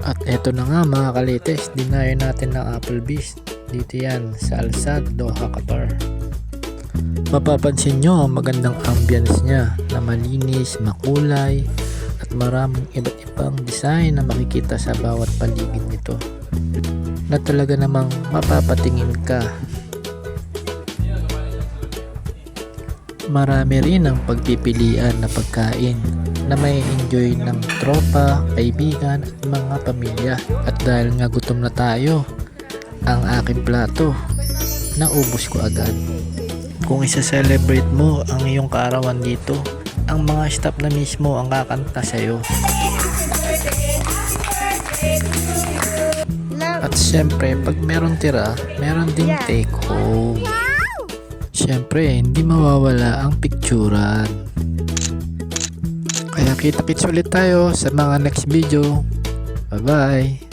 At eto na nga mga kalites, dinayo natin ng Applebee's. Dito yan sa Alsad, Doha, Qatar. Mapapansin nyo ang magandang ambience niya na malinis, makulay at maraming iba't ibang design na makikita sa bawat paligid nito na talaga namang mapapatingin ka. Marami rin ang pagpipilian na pagkain na may enjoy ng tropa, kaibigan at mga pamilya. At dahil nga gutom na tayo, ang aking plato naubos ko agad. Kung isa-celebrate mo ang iyong kaarawan dito, ang mga staff na mismo ang kakanta sa'yo. At syempre, pag meron tira, meron ding take home. Syempre, hindi mawawala ang picturan. Kaya kita-kits ulit tayo sa mga next video. Bye-bye!